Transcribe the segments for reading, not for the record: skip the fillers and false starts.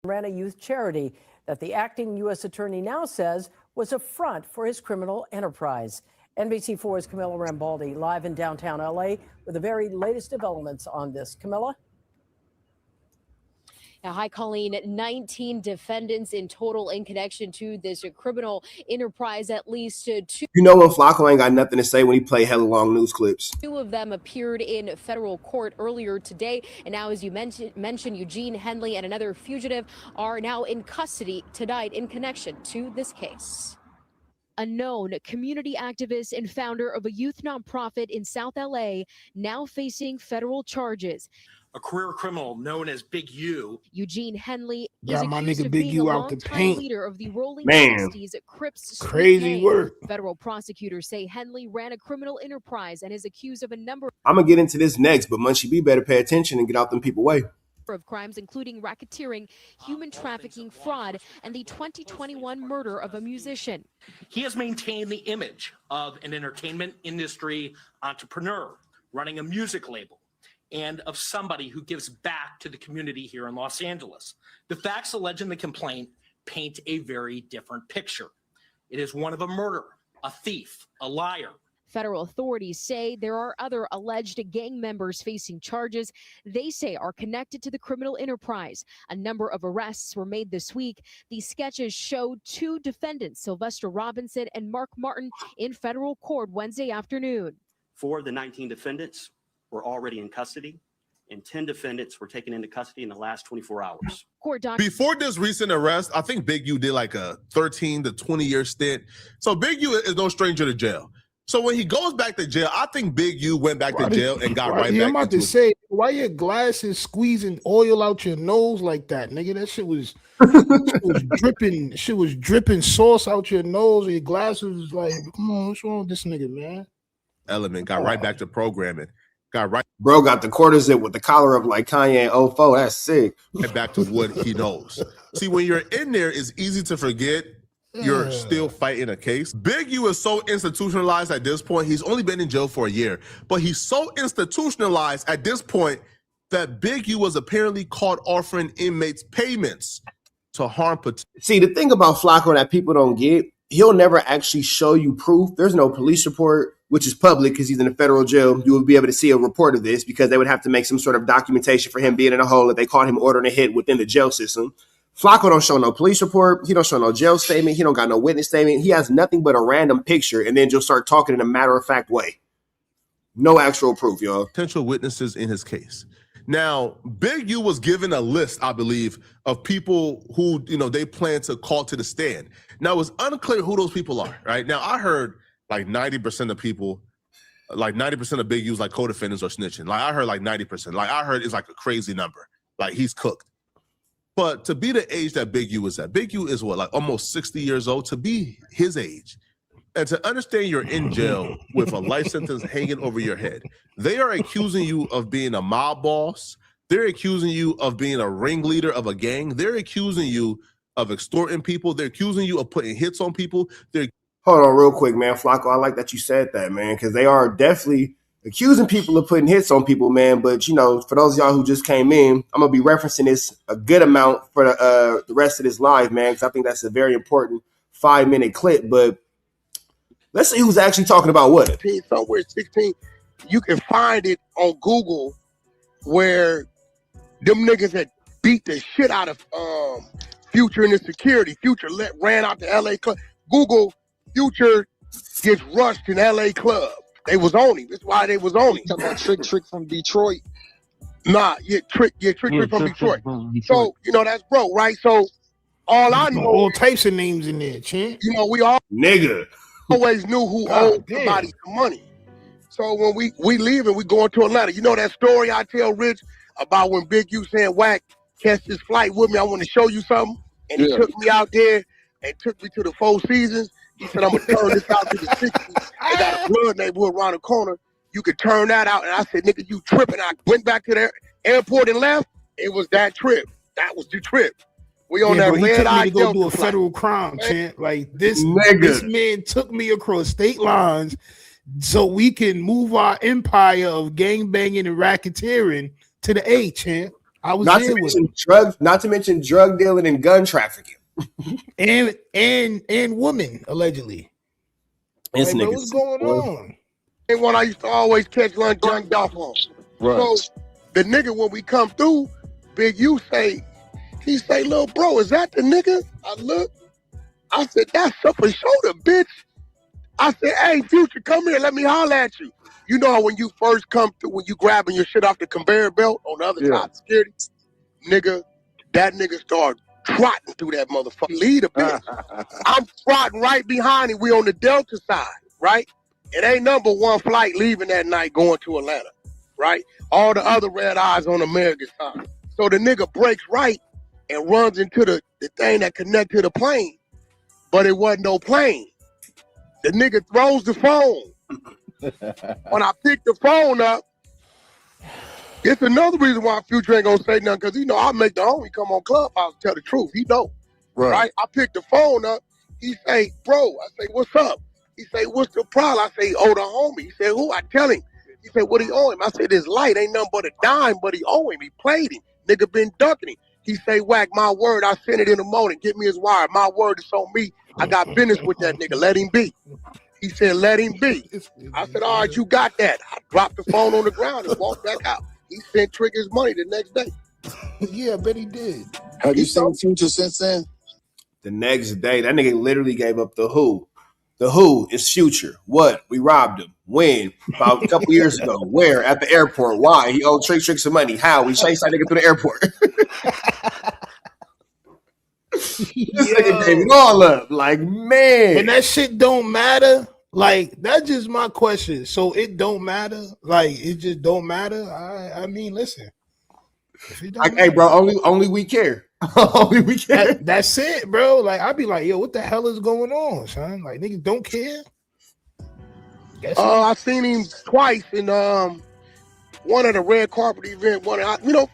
ran a youth charity that the acting U.S. attorney now says was a front for his criminal enterprise. NBC4's Camilla Rambaldi live in downtown L.A. with the very latest developments on this. Camilla? Now, hi, Colleen. 19 defendants in total in connection to this criminal enterprise. At least two. You know when Flakko ain't got nothing to say when he play hella long news clips. Two of them appeared in federal court earlier today. And now, as you mentioned, Eugene Henley and another fugitive are now in custody tonight in connection to this case. A known community activist and founder of a youth nonprofit in South LA, now facing federal charges. A career criminal known as Big U. Eugene Henley Got is my accused nigga of Big being U a out the longtime paint. leader of the Rolling Man. 60s Crips. Crazy work. Federal prosecutors say Henley ran a criminal enterprise and is accused of a number I'm gonna get into this next, but Munchie B better pay attention and get out them people way. of crimes, including racketeering, human trafficking, fraud, and the 2021 murder of a musician. He has maintained the image of an entertainment industry entrepreneur running a music label and of somebody who gives back to the community here in Los Angeles. The facts alleged in the complaint paint a very different picture. It is one of a murderer, a thief, a liar. Federal authorities say there are other alleged gang members facing charges they say are connected to the criminal enterprise. A number of arrests were made this week. These sketches showed two defendants, Sylvester Robinson and Mark Martin, in federal court Wednesday afternoon. 4 of the 19 defendants were already in custody, and 10 defendants were taken into custody in the last 24 hours. Before this recent arrest, I think Big U did like a 13 to 20-year stint. So Big U is no stranger to jail. So when he goes back to jail, I think Big U went back to jail and got right back. I'm about to say, why your glasses squeezing oil out your nose like that, nigga? That shit was dripping. Shit was dripping sauce out your nose. And your glasses was like, come on, what's wrong with this nigga, man? Element got right back to programming. Got right. Bro got the quarter zip with the collar up like Kanye in 04. That's sick. Right back to what he knows. See, when you're in there, it's easy to forget you're still fighting a case. Big U is so institutionalized at this point. He's only been in jail for a year, but he's so institutionalized at this point that Big U was apparently caught offering inmates payments to harm. See, the thing about Flakko that people don't get, he'll never actually show you proof. There's no police report, which is public because he's in a federal jail. You will be able to see a report of this because they would have to make some sort of documentation for him being in a hole if they caught him ordering a hit within the jail system. Flakko don't show no police report. He don't show no jail statement. He don't got no witness statement. He has nothing but a random picture and then just start talking in a matter-of-fact way. No actual proof, y'all. Potential witnesses in his case. Now, Big U was given a list, I believe, of people who, they plan to call to the stand. Now, it's unclear who those people are, right? Now, I heard like 90% of people, like 90% of Big U's like co-defendants or snitching. Like I heard like 90%. Like I heard it's like a crazy number. Like he's cooked. But to be the age that Big U is at, Big U is what, like almost 60 years old, to be his age. And to understand you're in jail with a life sentence hanging over your head. They are accusing you of being a mob boss. They're accusing you of being a ringleader of a gang. They're accusing you of extorting people. They're accusing you of putting hits on people. Hold on real quick, man. Flakko, I like that you said that, man, because they are definitely accusing people of putting hits on people, man. But, for those of y'all who just came in, I'm going to be referencing this a good amount for the rest of this live, man, because I think that's a very important 5-minute clip. But let's see who's actually talking about what. Somewhere 16, you can find it on Google where them niggas had beat the shit out of Future and his security. Future ran out to LA club. Google Future gets rushed in LA club. They was on him. That's why they was on him. Talking about Trick from Detroit. Nah, Trick from Detroit. So, that's broke, right? So all I know, all types of names in there, champ. We all nigga always knew who owed somebody some money. So when we leave and we go into Atlanta, that story I tell Rich about when Big U saying WACK catch this flight with me, I want to show you something. And he took me out there and took me to the Four Seasons. He said, I'm going to turn this out to the 60s. They got a blood neighborhood around the corner. You could turn that out. And I said, nigga, you tripping. I went back to the airport and left. It was that trip. That was the trip. We on that red eye. He took me to go do a federal crime, champ. Like this man took me across state lines so we can move our empire of gang banging and racketeering to the A, champ. I was Not there to with mention drugs. Not to mention drug dealing and gun trafficking. and women allegedly. This Like, bro, nigga what's sick, going boy. on? And one I used to always catch lunch junked off on. Right. So the nigga, when we come through, Big U he say, little bro, is that the nigga? I look, I said, that's up a shoulder, bitch. I said, hey, Future, come here, let me holler at you. You know how when you first come through, when you grabbing your shit off the conveyor belt on the other side of security? Nigga, that nigga started trotting through that motherfucker. Lead a bitch. I'm trotting right behind him. We on the Delta side, right? It ain't number one flight leaving that night going to Atlanta, right? All the other red eyes on American side. So the nigga breaks right and runs into the thing that connect to the plane, but it wasn't no plane. The nigga throws the phone. When I pick the phone up, it's another reason why Future ain't gonna say nothing, because I make the homie come on Clubhouse and tell the truth. He know. Right? I pick the phone up. He say, bro, I say, what's up? He say, what's the problem? I say, oh, the homie. He said, who? I tell him. He said, what he owe him? I said, this light ain't nothing but a dime, but he owe him. He played him. Nigga been ducking him. He say, Wack, my word, I sent it in the morning. Get me his wire. My word is on me. I got business with that nigga. Let him be. He said, let him be. I said, all right, you got that. I dropped the phone on the ground and walked back out. He sent Trigger's money the next day. Yeah, I bet he did. Have you seen Future since then? The next day, that nigga literally gave up the who. The who is Future. What? We robbed him. When? About a couple years ago. Where? At the airport. Why? He owed Trick some money. How? We chased that nigga through the airport. This nigga gave it all up. Like, man. And that shit don't matter. Like, that's just my question. So it don't matter. Like, it just don't matter. I mean, listen. Hey, bro, only we care. Only we care. That's it, bro. Like, I'd be like, yo, what the hell is going on, son? Like, niggas don't care. I seen him twice in one of the red carpet events.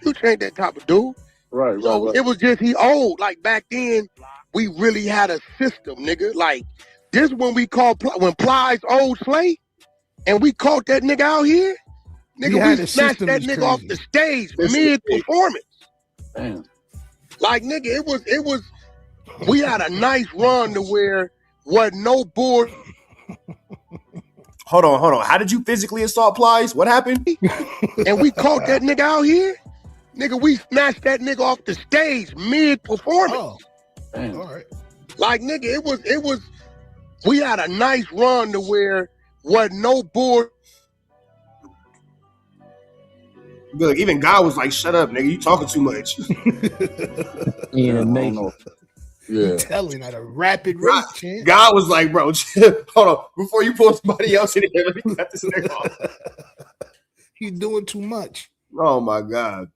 Future ain't that type of dude. Right. So it was just he old. Like back then, we really had a system, nigga. Like this when we called when Plies old Slay, and we caught that nigga out here. Nigga, we smashed that nigga off the stage mid performance. Damn. Like nigga, it was. We had a nice run to where wasn't no board. Hold on. How did you physically assault Plies? What happened? And we caught that nigga out here. Nigga, we smashed that nigga off the stage mid-performance. Oh, damn. All right. Like, nigga, it was, we had a nice run to where wasn't no board. Look, even God was like, shut up, nigga, you talking too much. Yeah. Telling at a rapid rate, champ. God was like, bro, hold on. Before you pull somebody else in here, let me cut this nigga off. He's doing too much. Oh, my God.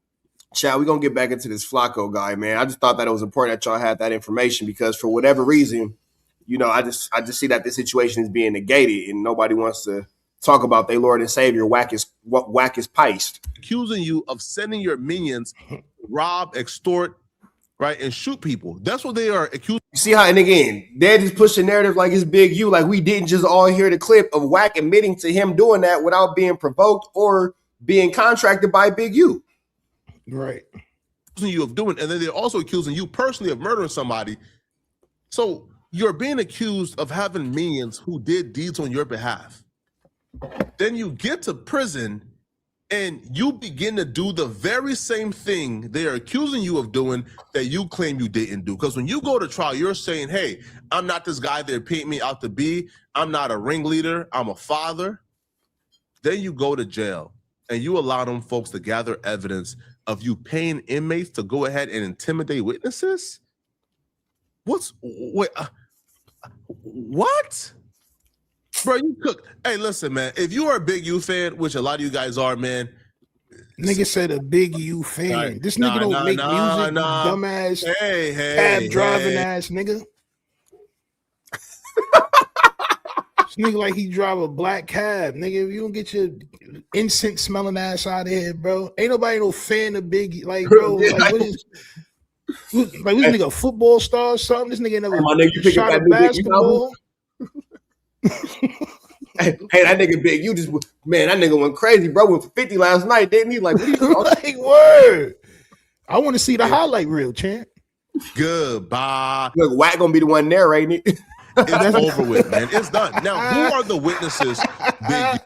Chad, we're going to get back into this Flakko guy, man. I just thought that it was important that y'all had that information because for whatever reason, I just see that this situation is being negated and nobody wants to talk about their Lord and Savior. Wack is piced. Accusing you of sending your minions rob, extort, right, and shoot people. That's what they are accused. You see how, and again, they're just pushing narrative like it's Big U. Like we didn't just all hear the clip of Wack admitting to him doing that without being provoked or being contracted by Big U. Right. Accusing you of doing, and then they're also accusing you personally of murdering somebody. So you're being accused of having minions who did deeds on your behalf. Then you get to prison and you begin to do the very same thing they are accusing you of doing that you claim you didn't do. Because when you go to trial, you're saying, hey, I'm not this guy they're painting me out to be. I'm not a ringleader. I'm a father. Then you go to jail and you allow them folks to gather evidence of you paying inmates to go ahead and intimidate witnesses? What? Bro, you cook. Hey, listen, man. If you are a Big U fan, which a lot of you guys are, man. Nigga said a Big U fan. This nigga don't make music, dumbass, cab driving ass nigga. This nigga like he drive a black cab, nigga. If you don't get your incense smelling ass out of here, bro. Ain't nobody no fan of Big, like, bro. Like, what is, like, this nigga a football star or something? This nigga never shot a basketball. Hey, that nigga Big U just, man, that nigga went crazy, bro. Went for 50 last night, didn't he? Like, what are you like, word. I want to see the highlight reel, champ. Goodbye. Look, Wack gonna be the one narrating it. It's over with, man. It's done. Now, who are the witnesses? Big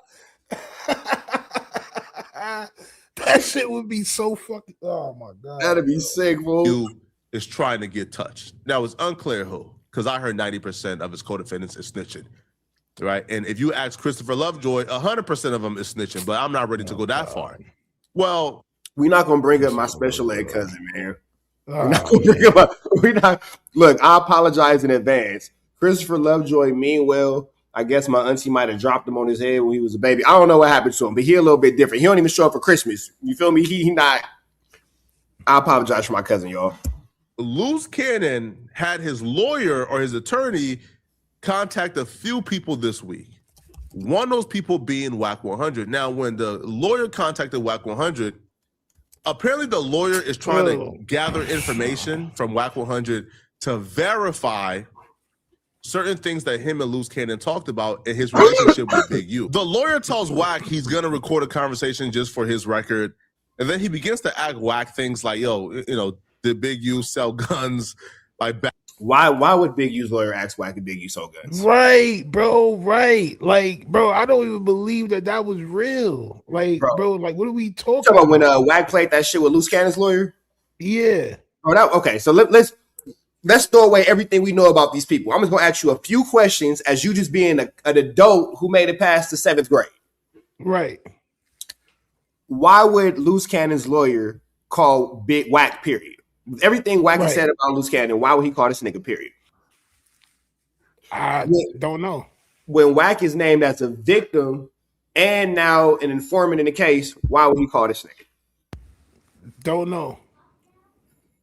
That shit would be so fucking. Oh my god, That'd be sick, fool. U is trying to get touched. Now, it's unclear who, because I heard 90% of his co-defendants is snitching, right? And if you ask Christopher Lovejoy, 100% of them is snitching, but I'm not ready to go that far. Well, we're not gonna bring up my special ed cousin, man. We're not gonna bring him up. We're not. Look, I apologize in advance. Christopher Lovejoy, mean well. I guess my auntie might have dropped him on his head when he was a baby. I don't know what happened to him, but he a little bit different. He don't even show up for Christmas. You feel me? He not. I apologize for my cousin, y'all. Loose Cannon had his lawyer or his attorney contact a few people this week. One of those people being WACK100. Now, when the lawyer contacted WACK100, apparently the lawyer is trying to gather information from WACK100 to verify certain things that him and Loose Cannon talked about in his relationship with Big U. The lawyer tells Wack he's going to record a conversation just for his record. And then he begins to act Wack things like, yo, you know, did Big U sell guns? Like, Why would Big U's lawyer ask Wack and Big U sell guns? Right, bro. Right. Like, bro, I don't even believe that was real. Like, bro, like, what are we talking about? When Wack played that shit with Loose Cannon's lawyer? Yeah. Okay, so let's throw away everything we know about these people. I'm just gonna ask you a few questions as you just being an adult who made it past the 7th grade. Right. Why would Loose Cannon's lawyer call Big Wack, period? With everything Wack said about Loose Cannon, why would he call this nigga, period? I don't know. When Wack is named as a victim and now an informant in the case, why would he call this nigga? Don't know.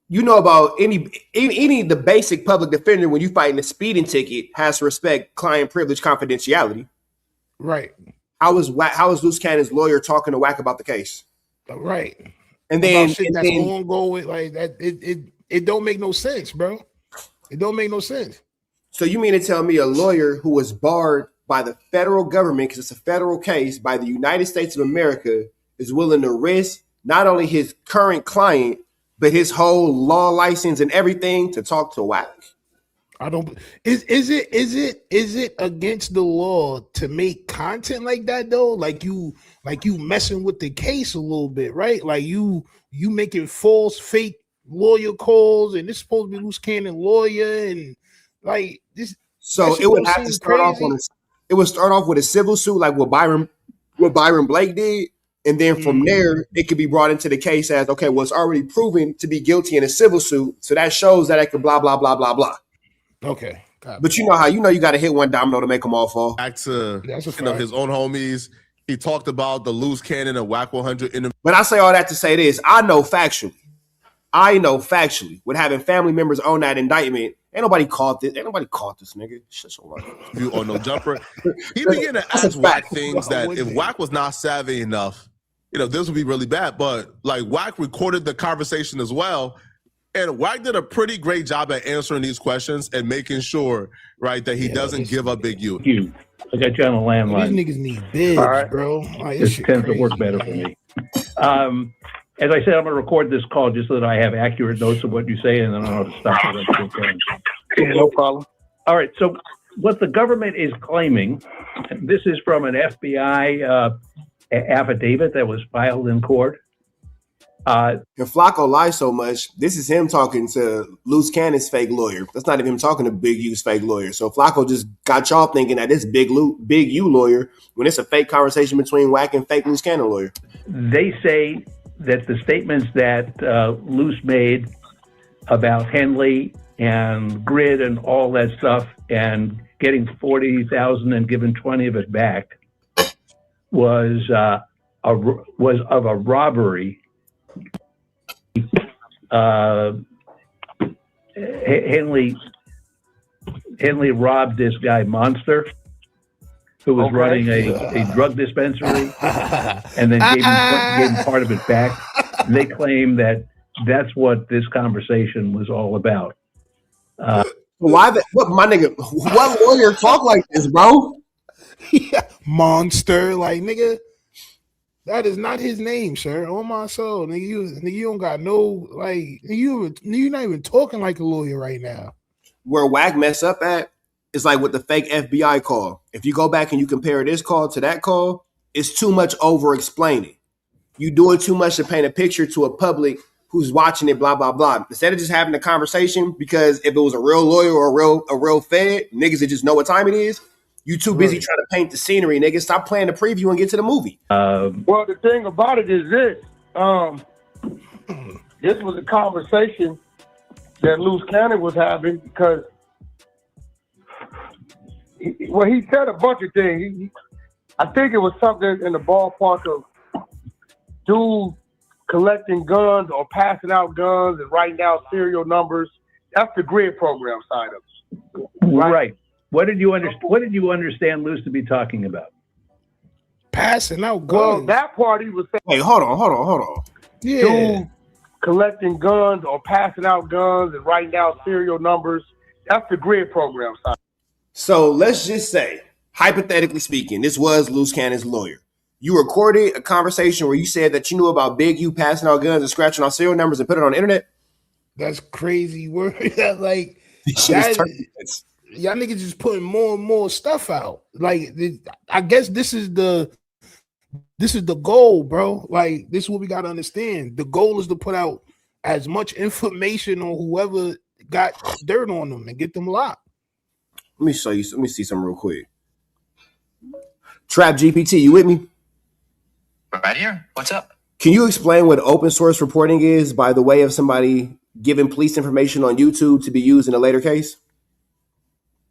You know about any the basic public defender when you fighting a speeding ticket has to respect client privilege confidentiality. Right. How is Loose Cannon's lawyer talking to Wack about the case? Right. And then that's ongoing like that. It don't make no sense, bro. It don't make no sense. So you mean to tell me a lawyer who was barred by the federal government because it's a federal case by the United States of America is willing to risk not only his current client but his whole law license and everything to talk to Wack? I don't. Is it against the law to make content like that though? Like you messing with the case a little bit, right? Like you making false, fake lawyer calls, and this supposed to be Loose Cannon lawyer, and like this. So it would have to start off on it would start off with a civil suit, like what Byron Blake did. And then from there, it could be brought into the case as, okay, well, it's already proven to be guilty in a civil suit. So that shows that it could blah, blah, blah, blah, blah. Okay. But you know how, you got to hit one domino to make them all fall. Back to his own homies. He talked about the Loose Cannon and WACK100 in the. But I say all that to say this. I know factually, with having family members on that indictment, ain't nobody caught this nigga. Shut your mouth. You or no jumper. He began to ask Wack things that if Wack was not savvy enough, this would be really bad. But like Wack recorded the conversation as well. And Wack did a pretty great job at answering these questions and making sure, right, that he doesn't give up Big U. I got you on a landline. These niggas need bids, bro. Like, this tends to work better for me. As I said, I'm going to record this call just so that I have accurate notes of what you say, and then I know how to stop it. No problem. All right. So what the government is claiming, this is from an FBI affidavit that was filed in court. If Flakko lies so much, this is him talking to Loose Cannon's fake lawyer. That's not even him talking to Big U's fake lawyer. So Flakko just got y'all thinking that this Big U lawyer when it's a fake conversation between Wack and fake Loose Cannon lawyer. They say that the statements that Loose made about Henley and Grid and all that stuff and getting $40,000 and giving 20 of it back was of a robbery. Henley robbed this guy Monster, who was running a drug dispensary, and then gave him part of it back. They claim that that's what this conversation was all about. What lawyer talk like this, bro? Monster, like nigga. That is not his name, sir. On my soul, nigga, you don't got no like you're not even talking like a lawyer right now. Where WACK mess up at is like with the fake FBI call. If you go back and you compare this call to that call, it's too much over explaining. You doing too much to paint a picture to a public who's watching it, blah, blah, blah. Instead of just having a conversation, because if it was a real lawyer or a real fed, niggas that just know what time it is, you too busy trying to paint the scenery, niggas. Stop playing the preview and get to the movie. Well, the thing about it is this. This was a conversation that Loose Cannon was having because he said a bunch of things. I think it was something in the ballpark of dude collecting guns or passing out guns and writing down serial numbers. That's the grid program side of it. Right. What did you understand Luce to be talking about? Passing out guns. Well, that part he was saying. Wait, hold on. Yeah. Dude collecting guns or passing out guns and writing down serial numbers. That's the grid program side. So let's just say, hypothetically speaking, this was Loose Cannon's lawyer. You recorded a conversation where you said that you knew about Big U passing out guns and scratching out serial numbers and put it on the internet? That's crazy word. Like, y'all niggas just putting more and more stuff out. Like, I guess this is the goal, bro. Like, this is what we got to understand. The goal is to put out as much information on whoever got dirt on them and get them locked. Let me show you. Let me see something real quick. Trap GPT, you with me? Right here. What's up? Can you explain what open source reporting is by the way of somebody giving police information on YouTube to be used in a later case?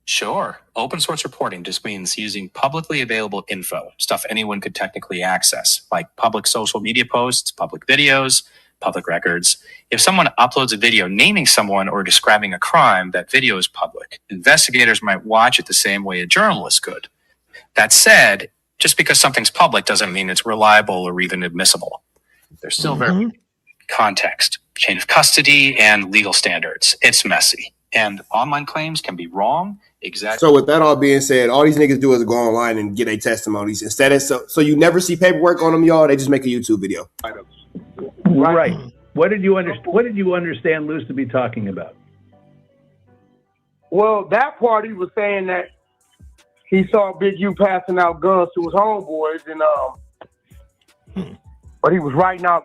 Sure. Open source reporting just means using publicly available info, stuff anyone could technically access, like public social media posts, public videos, public records. If someone uploads a video naming someone or describing a crime, that video is public. Investigators might watch it the same way a journalist could. That said, just because something's public doesn't mean it's reliable or even admissible. There's still very context, chain of custody, and legal standards. It's messy. And online claims can be wrong. Exactly. So with that all being said, all these niggas do is go online and get their testimonies. Instead of so you never see paperwork on them, y'all. They just make a YouTube video. Right. What did you understand Luce to be talking about? Well, that part he was saying that he saw Big U passing out guns to his homeboys, and but he was writing out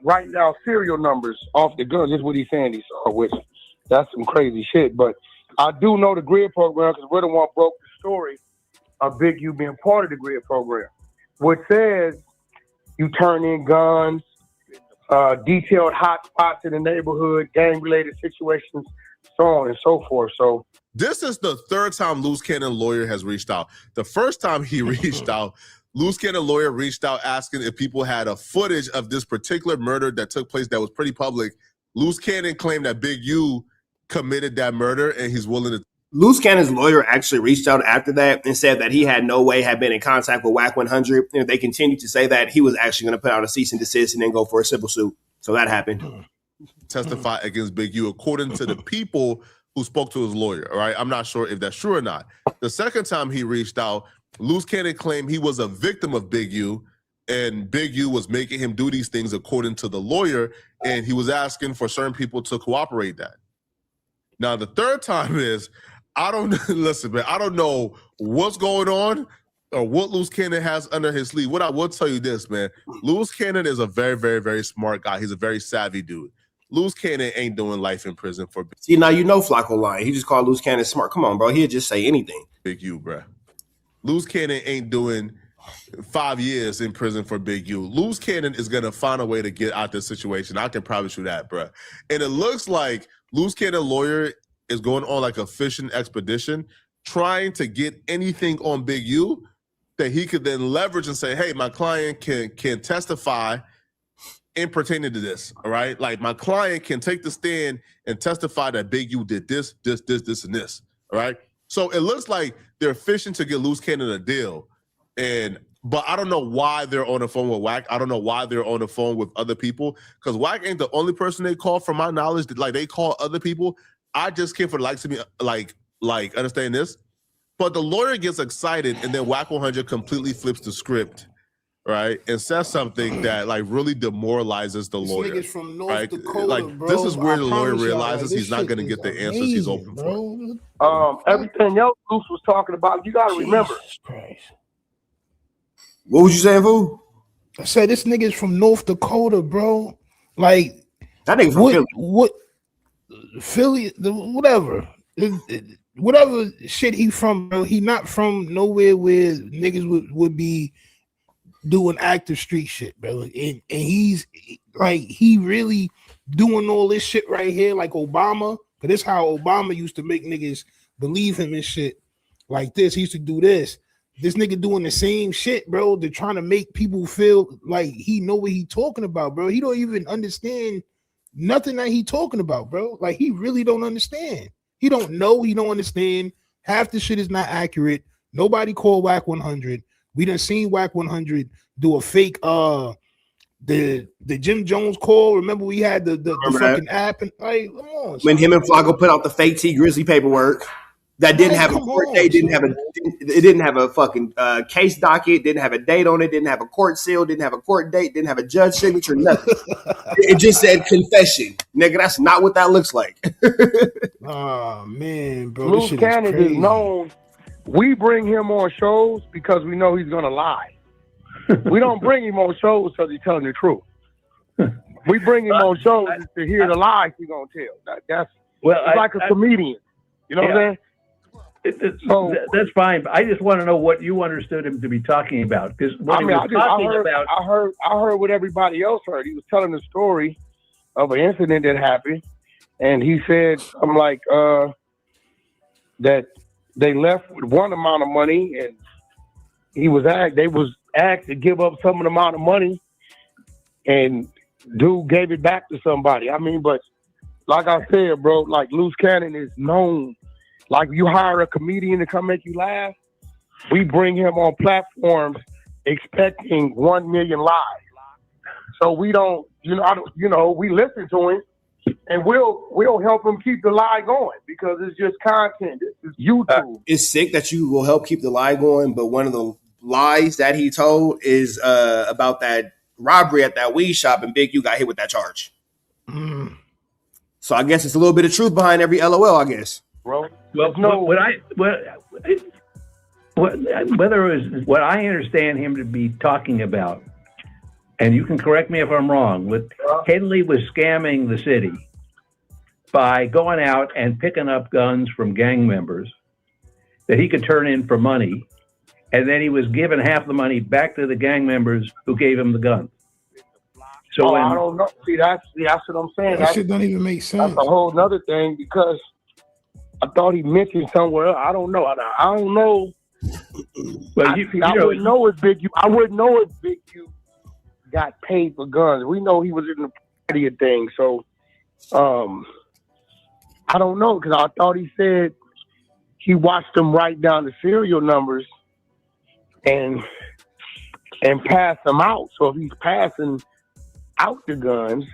serial numbers off the guns. That's what he's saying he saw, which that's some crazy shit. But I do know the grid program because we're the one broke the story of Big U being part of the grid program, which says you turn in guns, detailed hot spots in the neighborhood, gang-related situations, so on and so forth. So this is the third time Loose Cannon lawyer has reached out. The first time he reached out, Loose Cannon lawyer reached out asking if people had a footage of this particular murder that took place that was pretty public. Loose Cannon claimed that Big U committed that murder and he's willing to. Loose Cannon's lawyer actually reached out after that and said that he had no way had been in contact with WACK100. And if they continued to say that, he was actually going to put out a cease and desist and then go for a civil suit. So that happened. Testify against Big U according to the people who spoke to his lawyer. All right. I'm not sure if that's true or not. The second time he reached out, Loose Cannon claimed he was a victim of Big U and Big U was making him do these things according to the lawyer. And he was asking for certain people to cooperate that. Now, the third time is, listen, man, I don't know what's going on or what Loose Cannon has under his sleeve. What I will tell you this, man, Loose Cannon is a very, very, very smart guy. He's a very savvy dude. Loose Cannon ain't doing life in prison for Big. See, now you know Flakko lying. He just called Loose Cannon smart. Come on, bro. He'd just say anything. Big U, bro. Loose Cannon ain't doing 5 years in prison for Big U. Loose Cannon is going to find a way to get out this situation. I can promise you that, bro. And it looks like Loose Cannon lawyer is going on like a fishing expedition, trying to get anything on Big U that he could then leverage and say, hey, my client can testify in pertaining to this, all right? Like my client can take the stand and testify that Big U did this, and this, all right? So it looks like they're fishing to get Loose Cannon a deal. But I don't know why they're on the phone with WACK. I don't know why they're on the phone with other people because WACK ain't the only person they call from my knowledge. Like they call other people. I just came for the likes of me, like understand this. But the lawyer gets excited and then WACK100 completely flips the script right, and says something that like really demoralizes the lawyer. Niggas from North Right? Dakota, Like bro. this is where the lawyer promise y'all, realizes like, he's not going to get the answers he's open for. Everything else Luce was talking about, you got to remember. Christ. What was you saying, fool? I said this nigga's from North Dakota, bro. Like that nigga from Philly. What Philly? Whatever. Whatever shit he from, bro. He not from nowhere where niggas would be doing active street shit, bro. And he's like, he really doing all this shit right here, like Obama. But this how Obama used to make niggas believe him and shit like this. He used to do this. This nigga doing the same shit, bro. They're trying to make people feel like he know what he talking about, bro. He don't even understand nothing that he talking about, bro. Like, he really don't understand. He don't know. He don't understand. Half the shit is not accurate. Nobody called WACK100. We done seen WACK100 do a fake the Jim Jones call. Remember we had the fucking app and like, come on. When him and Flakko put out the fake T Grizzly paperwork that didn't have a court date, didn't have a fucking case docket, didn't have a date on it, didn't have a court seal, didn't have a court date, didn't have a judge signature, nothing. It just said confession. Nigga, that's not what that looks like. Oh man, bro. Luce Cannon is known. We bring him on shows because we know he's gonna lie. We don't bring him on shows because he's telling the truth. We bring him on shows to hear the lies he's gonna tell. That's like a comedian. You know what I'm saying? That's fine. But I just want to know what you understood him to be talking about. Because I heard what everybody else heard. He was telling the story of an incident that happened, and he said, "I'm like that they left with one amount of money, and they was asked to give up some amount of money, and dude gave it back to somebody. I mean, but like I said, bro, like Luce Cannon is known. Like you hire a comedian to come make you laugh, we bring him on platforms expecting 1 million lies. So we don't, we listen to him, and we'll help him keep the lie going because it's just content. It's YouTube. It's sick that you will help keep the lie going, but one of the lies that he told is about that robbery at that weed shop, and Big U got hit with that charge. So I guess it's a little bit of truth behind every LOL, I guess. Bro, well, whether it was what I understand him to be talking about, and you can correct me if I'm wrong, Henley was scamming the city by going out and picking up guns from gang members that he could turn in for money, and then he was giving half the money back to the gang members who gave him the guns. So I don't know. See, that's what I'm saying. That shit don't even make sense. That's a whole nother thing because I thought he mentioned somewhere else. I don't know. I don't know. Well, I wouldn't know if Big U. I wouldn't know if Big U got paid for guns. We know he was in the party of things. So, I don't know because I thought he said he watched them write down the serial numbers and pass them out. So if he's passing out the guns,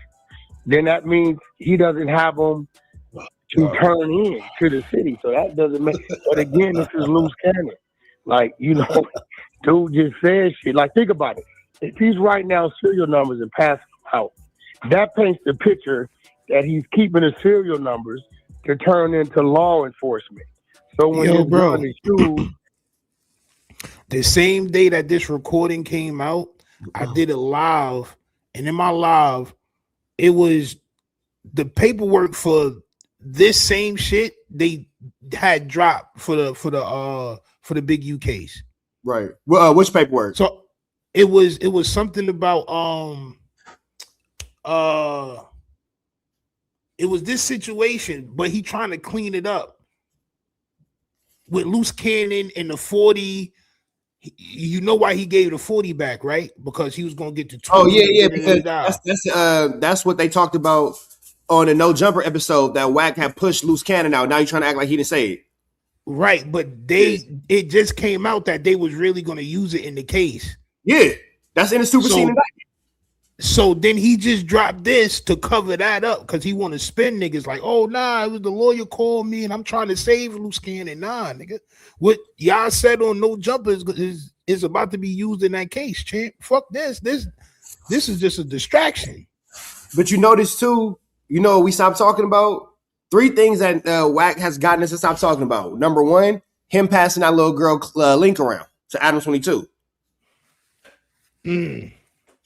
then that means he doesn't have them to turn in to the city. So that doesn't make. But again, this is Luce Cannon. Like, dude just says shit. Like, think about it. If he's writing down serial numbers and passing them out, that paints the picture that he's keeping the serial numbers to turn into law enforcement. So when his gun is used, the same day that this recording came out, I did a live, and in my live, it was the paperwork for this same shit they had dropped for the Big U case. Right. Well, which paperwork? So it was something about it was this situation, but he trying to clean it up with Luce Cannon and the 40. You know why he gave the 40 back, right? Because he was gonna get the 20. Oh yeah, because that's what they talked about on the No Jumper episode that WACK had pushed Luce Cannon out. Now you're trying to act like he didn't say it. Right, but it just came out that they was really gonna use it in the case. Yeah, that's in the superseding indictment. So then he just dropped this to cover that up because he want to spin niggas like, oh nah, it was the lawyer called me and I'm trying to save Luce Cannon. Nah, nigga, what y'all said on No Jumper is is about to be used in that case, champ. Fuck this. This is just a distraction. But you notice too, we stopped talking about 3 things that WACK has gotten us to stop talking about. Number 1, him passing that little girl link around to Adam 22.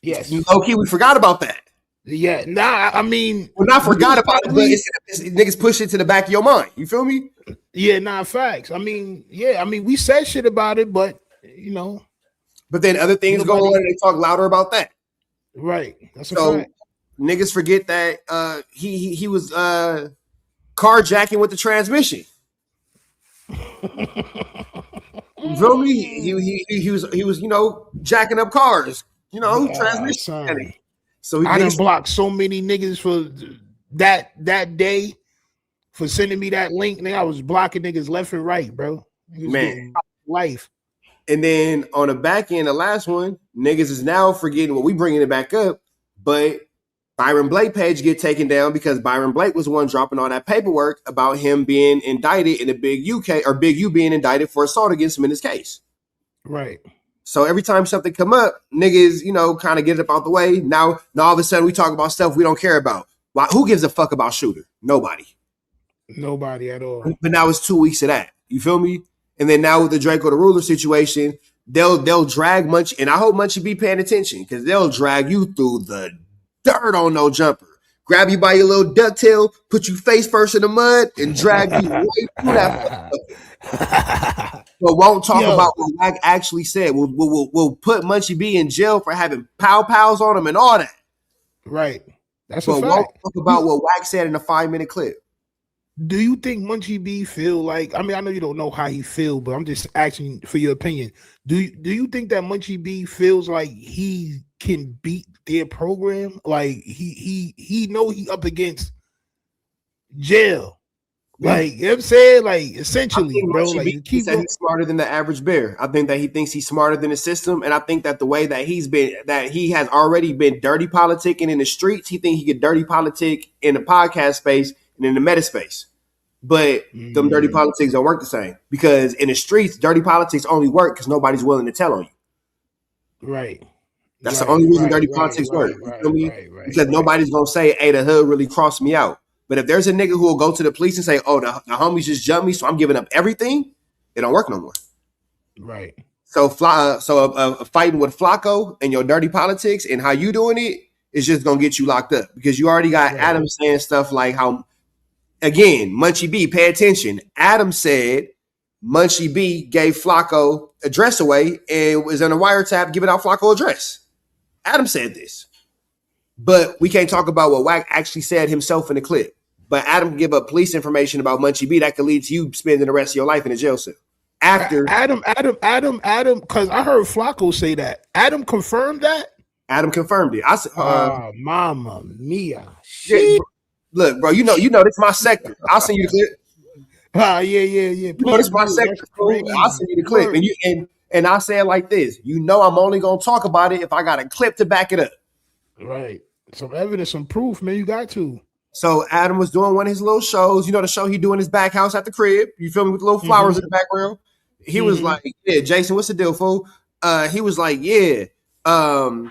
Yes. Low-key, we forgot about that. Yeah, I mean, we're not forgot about it, but it's niggas push it to the back of your mind. You feel me? Yeah, facts. I mean, we said shit about it, but But then other things go on and they talk louder about that. Right. That's a fact. Niggas forget that he was carjacking with the transmission. You feel me? He was jacking up cars. Transmission. So I done blocked so many niggas for that day for sending me that link. Nigga, I was blocking niggas left and right, bro. Man, life. And then on the back end, the last one, niggas is now forgetting what we bringing it back up, but Byron Blake page get taken down because Byron Blake was the one dropping all that paperwork about him being indicted in the Big U being indicted for assault against him in his case. Right. So every time something come up, niggas, kind of get it up out the way. Now all of a sudden we talk about stuff we don't care about. Why? Who gives a fuck about Shooter? Nobody. Nobody at all. But now it's 2 weeks of that. You feel me? And then now with the Draco the Ruler situation, they'll drag Munchie, and I hope Munchie be paying attention because they'll drag you through the dirt on no jumper. Grab you by your little ducktail, put you face first in the mud, and drag you right through that. But won't talk about what WACK actually said. We'll put Munchie B in jail for having pow-pows on him and all that. Right. That's but a fact. Won't talk about what WACK said in a 5-minute clip. Do you think Munchie B feel like, I mean, I know you don't know how he feel, but I'm just asking for your opinion. Do you think that Munchie B feels like he can beat their program? Like he know he up against jail. Like, you know what I'm saying? Like, essentially, bro. Like, he's smarter than the average bear. I think that he thinks he's smarter than the system. And I think that the way that he has already been dirty politicking in the streets, he think he could dirty politic in the podcast space and in the meta space. But them dirty politics don't work the same. Because in the streets, dirty politics only work because nobody's willing to tell on you. Right. That's the only reason dirty politics work. You feel me? Because nobody's going to say, hey, the hood really crossed me out. But if there's a nigga who will go to the police and say, oh, the homies just jumped me, so I'm giving up everything, it don't work no more. Right. So fighting with Flakko and your dirty politics and how you doing it is just going to get you locked up. Because you already got Adam saying stuff like how, again, Munchie B, pay attention. Adam said Munchie B gave Flakko address away and was on a wiretap giving out Flakko address. Adam said this. But we can't talk about what WACK actually said himself in the clip. But Adam can give up police information about Munchie B that could lead to you spending the rest of your life in a jail cell. After Adam, because I heard Flakko say that. Adam confirmed that? Adam confirmed it. I said, Mama Mia. Yeah, look, bro, you know this is my sector. I'll send you the clip. Yeah. You know this is my sector. I'll send you the clip. And I'll say it like this. You know I'm only gonna talk about it if I got a clip to back it up. Right. Some evidence, some proof, man. You got to. So Adam was doing one of his little shows. You know the show he do in his back house at the crib. You feel me, with little flowers in the background. He was like, "Yeah, Jason, what's the deal, fool?" He was like, "Yeah, I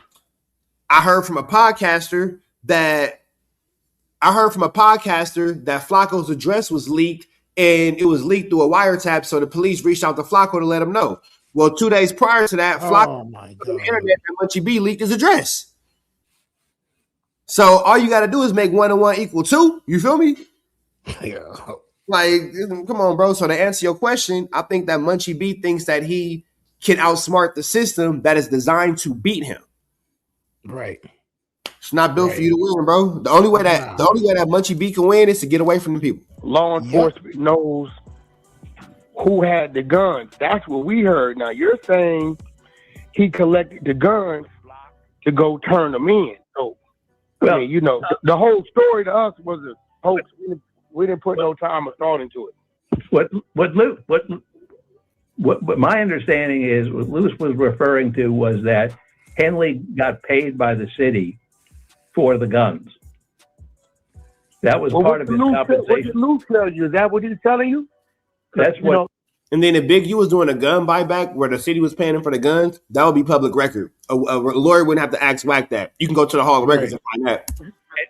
heard from a podcaster that Flacco's address was leaked, and it was leaked through a wiretap. So the police reached out to Flakko to let him know. Well, 2 days prior to that, Flakko on the internet that Munchie B leaked his address." So all you got to do is make 1 and 1 equal 2. You feel me? Yeah. Like, come on, bro. So to answer your question, I think that Munchie B thinks that he can outsmart the system that is designed to beat him. Right. It's not built for you to win, bro. The only way that Munchie B can win is to get away from the people. Law enforcement knows who had the guns. That's what we heard. Now you're saying he collected the guns to go turn them in. So, I mean, you know, the whole story to us was a hoax. We didn't put no time or thought into it. What my understanding is, what Lewis was referring to was that Henley got paid by the city for the guns. That was part of his compensation. What did Lewis tell you? Is that what he's telling you? That's what And then if Big U was doing a gun buyback where the city was paying him for the guns, that would be public record. A lawyer wouldn't have to ask WACK that. You can go to the Hall of Records and find that.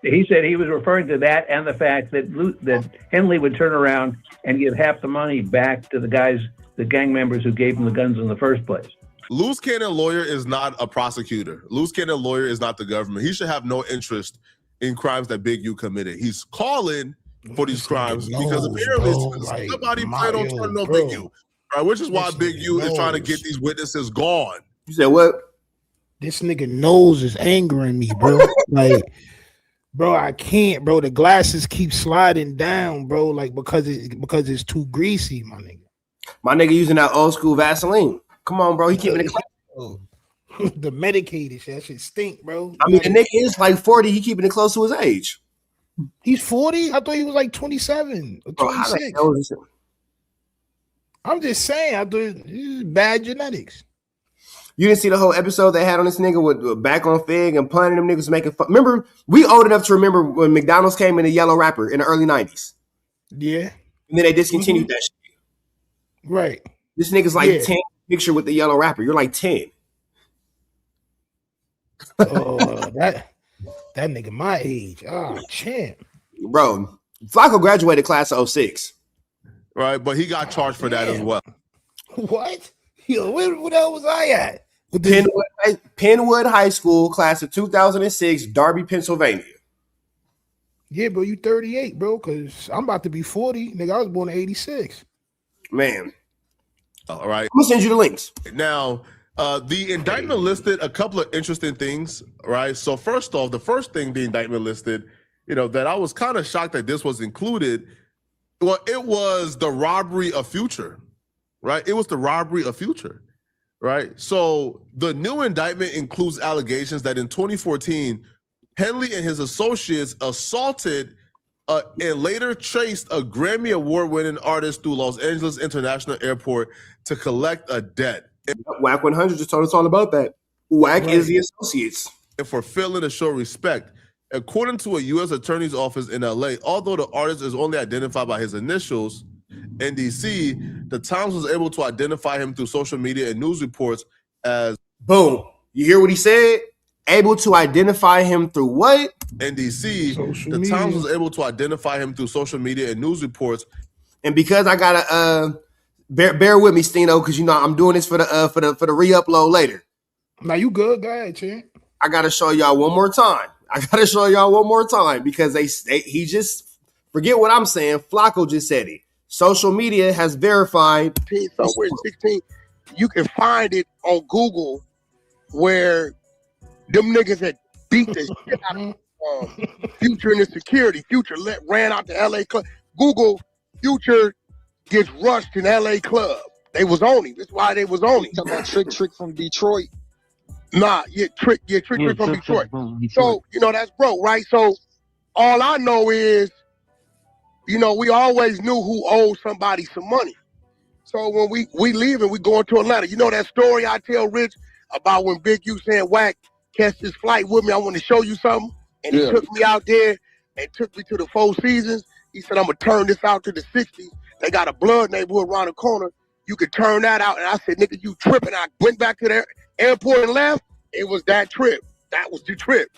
He said he was referring to that and the fact that Henley would turn around and give half the money back to the gang members who gave him the guns in the first place. Loose cannon lawyer is not a prosecutor. Loose cannon lawyer is not the government. He should have no interest in crimes that Big U committed. He's calling for these crimes because apparently somebody planned on turning on Big U, right? Which is why Big U is trying to get these witnesses gone. You said what? This nigga nose is angering me, bro. Like, bro, I can't, bro. The glasses keep sliding down, bro. Like because it's too greasy, my nigga. My nigga using that old school Vaseline. Come on, bro. He keeping it close. The medicated shit, that shit stink, bro. I mean, the nigga is like 40. He keeping it close to his age. He's 40? I thought he was like 27 or 26. I'm just saying, I thought this is bad genetics. You didn't see the whole episode they had on this nigga with back on Fig and punning them niggas making fun. Remember, we old enough to remember when McDonald's came in a yellow wrapper in the early 90s. Yeah. And then they discontinued that shit. Right. This nigga's like 10 picture with the yellow wrapper. You're like 10. Oh, that nigga my age. Oh, champ. Bro, Flakko graduated class of 06. Right, but he got charged for that as well. What? Yo, where the hell was I at? Penwood High School, class of 2006, Darby, Pennsylvania. Yeah, bro, you 38, bro, because I'm about to be 40. Nigga, I was born in 86. Man. All right. I'm going to send you the links. Now, the indictment listed a couple of interesting things, right? So first off, the first thing the indictment listed, that I was kind of shocked that this was included. Well, it was the robbery of Future, right? It was the robbery of Future, right? So the new indictment includes allegations that in 2014, Henley and his associates assaulted and later traced a Grammy Award-winning artist through Los Angeles International Airport to collect a debt. WACK100 just told us all about that. WACK is the associates. And for failing to show respect. According to a U.S. Attorney's Office in L.A., although the artist is only identified by his initials, NDC, the Times was able to identify him through social media and news reports as... Boom. You hear what he said? Able to identify him through what? NDC, the Times was able to identify him through social media and news reports. And because I gotta bear with me, Stino, because I'm doing this for the re-upload later. Now you good, go ahead, champ. I gotta show y'all one more time. Because he just forget what I'm saying. Flakko just said it. Social media has verified somewhere 16. You can find it on Google where them niggas had beat the shit out of Future and the security. Future ran out to LA club. Google Future gets rushed in LA club. They was on him. That's why they was on him. Talking about Trick from Detroit. Nah, Trick from Detroit. So, that's bro, right? So all I know is, we always knew who owed somebody some money. So when we leave and we going to Atlanta, that story I tell Rich about when Big U saying, WACK, catch this flight with me, I want to show you something. And he took me out there and took me to the Four Seasons. He said, I'm going to turn this out to the 60s. They got a blood neighborhood around the corner. You could turn that out. And I said, nigga, you tripping. I went back to the airport and left. It was that trip. That was the trip.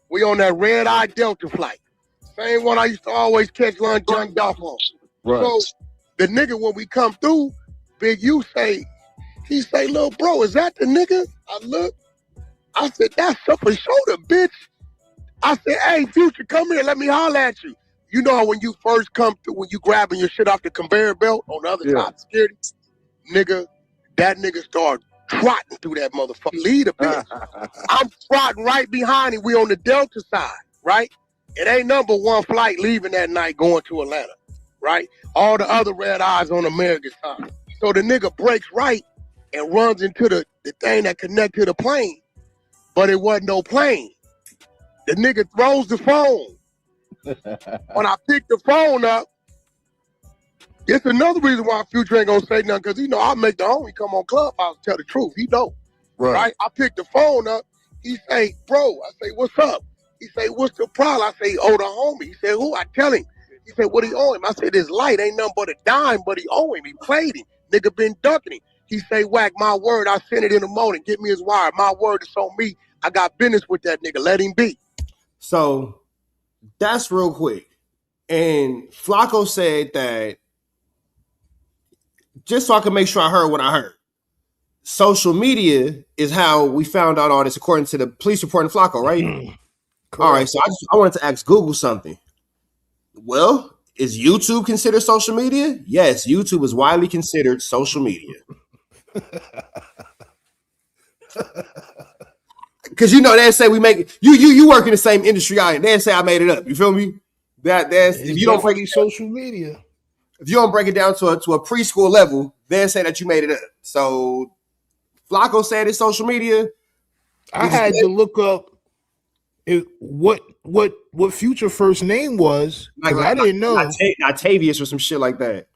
We on that red-eye Delta flight. Same one I used to always catch lunch junked off on. Right. So the nigga, when we come through, Big U he say, little bro, is that the nigga? I look. I said, that's upper shoulder, bitch. I said, hey, Future, come here. Let me holler at you. You know when you first come through, when you grabbing your shit off the conveyor belt on the other side of security? Nigga, that nigga started trotting through that motherfucker. Lead a bitch. I'm trotting right behind him. We on the Delta side, right? It ain't number one flight leaving that night going to Atlanta, right? All the other red eyes on American side. So the nigga breaks right and runs into the thing that connect to the plane, but it wasn't no plane. The nigga throws the phone. When I pick the phone up, it's another reason why Future ain't gonna say nothing, because I make the homie come on Clubhouse and tell the truth. He know. Right? I pick the phone up. He say, bro, I say, what's up? He say, what's the problem? I say, oh, the homie. He said, who? I tell him. He said, what he owe him? I said, this light ain't nothing but a dime, but he owe him. He played him. Nigga been ducking him. He say, Wack, my word, I sent it in the morning. Get me his wire. My word is on me. I got business with that nigga. Let him be. So that's real quick. And Flakko said that, just so I can make sure I heard what I heard, social media is how we found out all this, according to the police report in Flakko, right? All right, so I wanted to ask Google something. Well, is YouTube considered social media? Yes, YouTube is widely considered social media. Because they say we make you work in the same industry I am. They say I made it up. You feel me? That's if you don't break it social media. If you don't break it down to a preschool level, they say that you made it up. So Flakko said it's social media. I had to look up what Future first name was, because I didn't know. Natavius or some shit like that.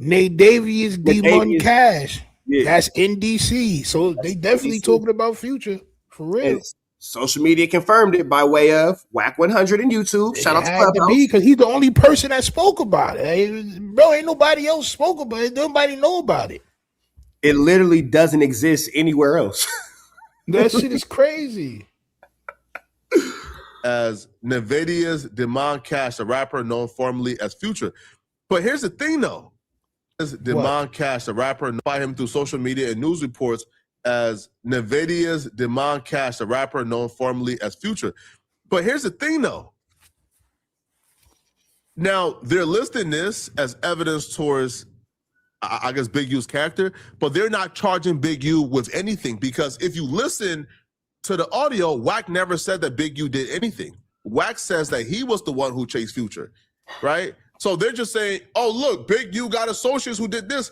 Nadavius Demon Cash. Yeah. That's NDC. So they definitely talking about Future. For real. And social media confirmed it by way of WACK100 and YouTube. Shout out to Clubhouse. Because he's the only person that spoke about it. Bro, ain't nobody else spoke about it. Nobody know about it. It literally doesn't exist anywhere else. That shit is crazy. As Nvidia's Demon Cash, a rapper known formerly as Future. But here's the thing, though. Demon Cash, a rapper, by him through social media and news reports as Nvidia's Demon Cash, a rapper known formerly as Future. But here's the thing, though. Now, they're listing this as evidence towards, I guess, Big U's character, but they're not charging Big U with anything, because if you listen to the audio, WACK never said that Big U did anything. WACK says that he was the one who chased Future, right? So they're just saying, oh, look, Big U got associates who did this.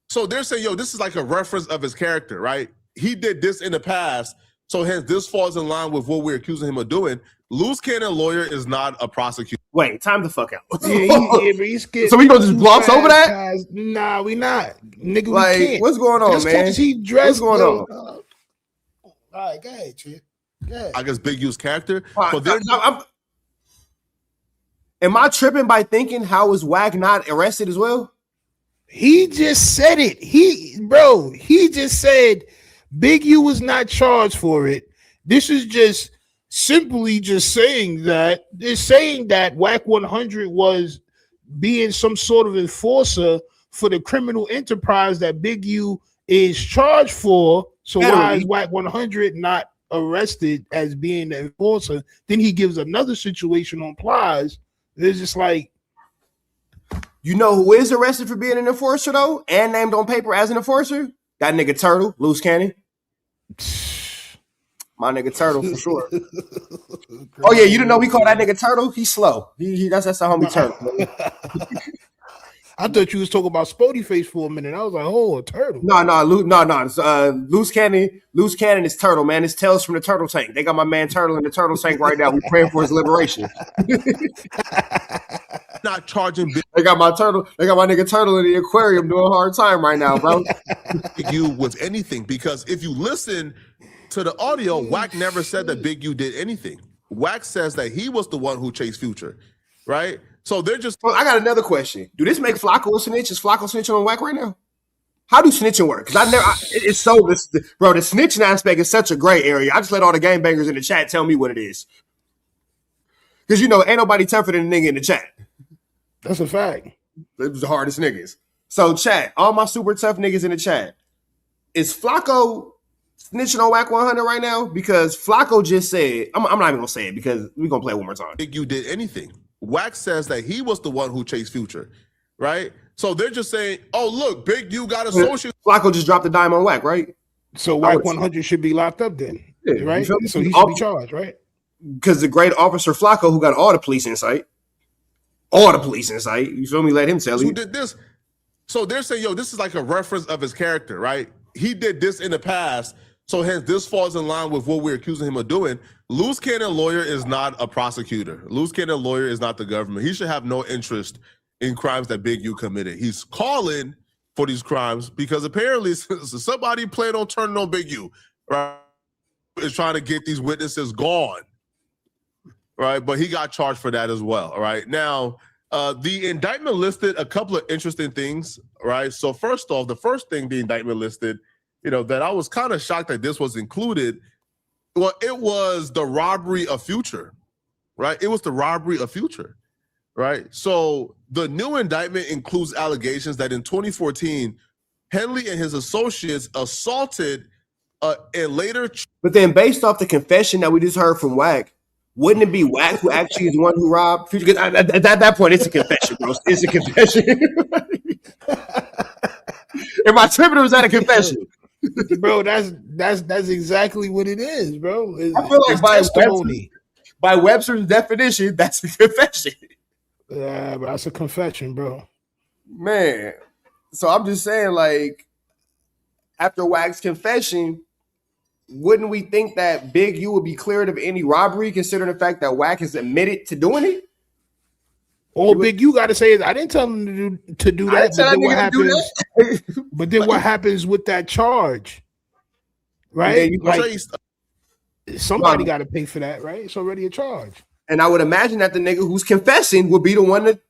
So they're saying, yo, this is like a reference of his character, right? He did this in the past, so hence this falls in line with what we're accusing him of doing. Loose cannon lawyer is not a prosecutor. Wait, time the fuck out. But he's so we gonna just gloss over that? Nah, we not. Nigga, like, we can't. What's going on, just man? He dressed, what's going on? All right, go ahead, Chief. I guess Big U's character. But they're am I tripping by thinking how is WACK not arrested as well? He just said it. He just said Big U was not charged for it. This is just simply just saying that they're saying that WACK100 was being some sort of enforcer for the criminal enterprise that Big U is charged for. So why is WACK100 not arrested as being the enforcer? Then he gives another situation on Plies. It's just like, you know who is arrested for being an enforcer though, and named on paper as an enforcer? That nigga Turtle, Loose Cannon. My nigga Turtle for sure. Oh yeah, you didn't know we call that nigga Turtle? He's slow. That's the homie Turtle. I thought you was talking about Spody Face for a minute. I was like, oh, a turtle. No. Loose Cannon is Turtle, man. It's Tales from the Turtle Tank. They got my man Turtle in the Turtle Tank right now. We praying for his liberation. Not charging. They got my nigga Turtle in the aquarium doing a hard time right now, bro. Big U with anything, because if you listen to the audio, WACK never said that Big U did anything. WACK says that he was the one who chased Future, right? So they're just. Well, I got another question. Do this make Flakko a snitch? Is Flakko snitching on WACK right now? How do snitching work? Because it's so, bro, the snitching aspect is such a gray area. I just let all the gangbangers in the chat tell me what it is. Because, ain't nobody tougher than a nigga in the chat. That's a fact. It's the hardest niggas. So, chat, all my super tough niggas in the chat, is Flakko snitching on WACK100 right now? Because Flakko just said, I'm not even going to say it because we're going to play it one more time. Big U did anything. WACK says that he was the one who chased Future, right? So they're just saying, oh, look, Big U got associates. Flakko just dropped the dime on WACK, right? So WACK100 should be locked up then, right? So he should be charged, right? Because the great officer Flakko, who got all the police insight, you feel me? Let him tell you. Who did this? So they're saying, yo, this is like a reference of his character, right? He did this in the past, so hence this falls in line with what we're accusing him of doing. Loose cannon lawyer is not a prosecutor. Loose cannon lawyer is not the government. He should have no interest in crimes that Big U committed. He's calling for these crimes because apparently somebody planned on turning on Big U, right? Is trying to get these witnesses gone, right? But he got charged for that as well, all right? Now, The indictment listed a couple of interesting things, right? So first off, the first thing the indictment listed, that I was kind of shocked that this was included. Well, it was the robbery of Future, right? It was the robbery of Future, right? So the new indictment includes allegations that in 2014, Henley and his associates assaulted and later. But then, based off the confession that we just heard from WACK, wouldn't it be WACK who actually is the one who robbed Future? Because at that point, it's a confession, bro. It's a confession. Am I tripping, or was that a confession? Bro, that's exactly what it is, bro. I feel like by Webster's definition, that's a confession. Yeah, but that's a confession, bro. Man. So I'm just saying, like, after WACK's confession, wouldn't we think that Big U would be cleared of any robbery, considering the fact that WACK has admitted to doing it? All Big U got to say is, I didn't tell him to do that. But then what happens? But then what happens with that charge? Right? Like, somebody got to pay for that, right? It's already a charge. And I would imagine that the nigga who's confessing would be the one that.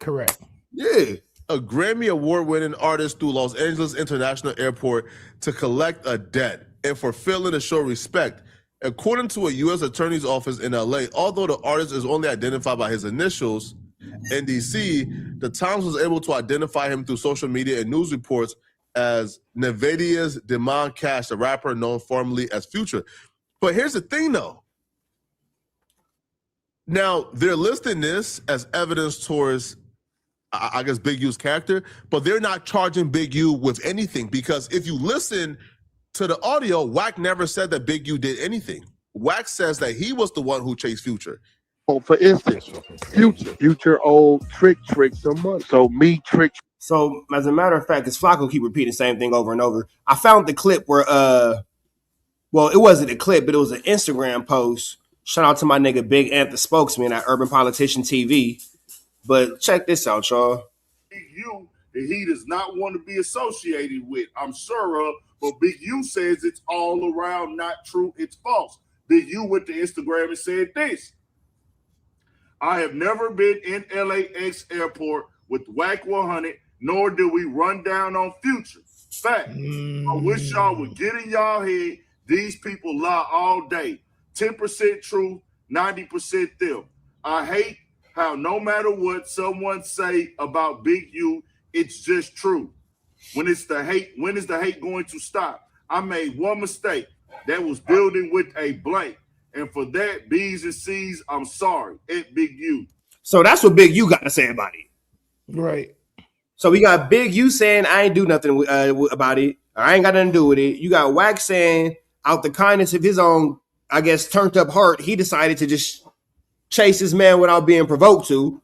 Correct. Yeah. A Grammy Award-winning artist through Los Angeles International Airport to collect a debt and for failing to show respect. According to a U.S. Attorney's Office in L.A., although the artist is only identified by his initials, NDC, the Times was able to identify him through social media and news reports as Nevadia's Demand Cash, a rapper known formerly as Future. But here's the thing, though. Now, they're listing this as evidence towards, I guess, Big U's character, but they're not charging Big U with anything, because if you listen to the audio, WACK never said that Big U did anything. WACK says that he was the one who chased Future. Oh, for instance, Future old Trick some money. So me Trick. So as a matter of fact, because Flakko keep repeating the same thing over and over, I found the clip where, well, it wasn't a clip, but it was an Instagram post. Shout out to my nigga Big Ant, the spokesman at Urban Politician TV. But check this out, y'all. Big U that he does not want to be associated with, I'm sure of, but Big U says it's all around not true, it's false. Big U went to Instagram and said this: I have never been in LAX airport with WACK100, nor did we run down on Future. Fact, I wish y'all would get in y'all head. These people lie all day. 10% truth, 90% them. I hate how no matter what someone say about Big U, it's just true. When is the hate going to stop? I made one mistake. That was building with a blank. And for that, B's and C's, I'm sorry. At Big U. So that's what Big U got to say about it. Right. So we got Big U saying, I ain't do nothing about it. Or I ain't got nothing to do with it. You got WACK saying, out the kindness of his own, I guess, turned up heart, he decided to just chase this man without being provoked to.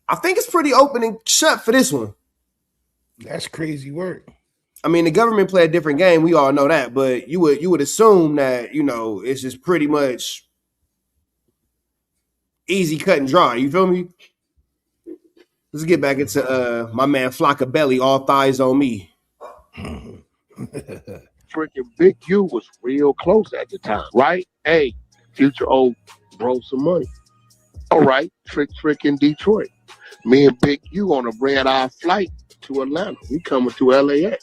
I think it's pretty open and shut for this one. That's crazy work. I mean, the government play a different game. We all know that, but you would assume that, it's just pretty much easy cut and dry. You feel me? Let's get back into my man Flakko Belly, all thighs on me. Freaking Big U was real close at the time, right? Hey, Future old bro some money. All right, Trick in Detroit. Me and Big U on a red-eye flight to Atlanta. We coming to LAX.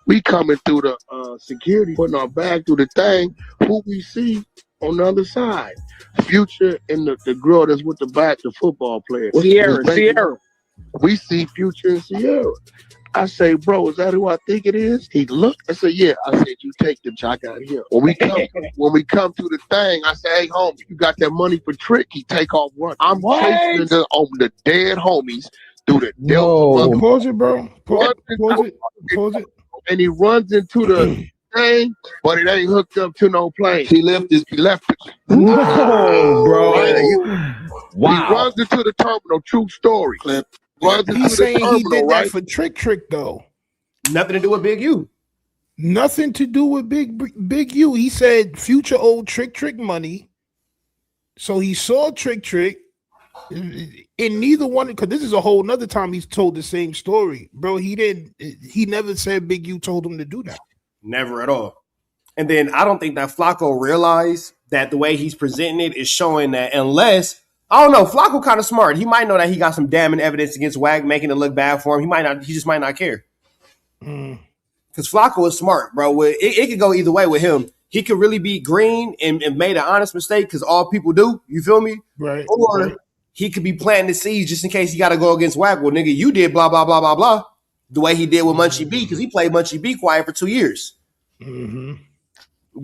We coming through the security, putting our bag through the thing. Who we see on the other side? Future and the girl that's with the football player. Sierra. We see Future and Sierra. I say, bro, is that who I think it is? He looked. I said, yeah. I said, you take them. I got him. When we come to the thing, I say, hey, homie, you got that money for Trick? He take off running. I'm chasing the dead homies through the Delta. Pause it, bro. Pause it. And he runs into the thing, but it ain't hooked up to no plane. He left it. Whoa, bro. Wow. He runs into the terminal. True story. He's saying he did that for Trick, though. Nothing to do with Big U. Nothing to do with Big U. He said Future owed Trick money. So he saw Trick. In neither one, because this is a whole nother time he's told the same story. Bro, he never said Big U told him to do that. Never at all. And then I don't think that Flakko realized that the way he's presenting it is showing that unless I don't know. Flakko kind of smart. He might know that he got some damning evidence against WACK, making it look bad for him. He might not. He just might not care. Because Flakko is smart, bro. It could go either way with him. He could really be green and made an honest mistake because all people do. You feel me? Right. Or he could be planting the seeds just in case he got to go against WACK. Well, nigga, you did blah, blah, blah, blah, blah. The way he did with Munchie B, because he played Munchie B quiet for 2 years. You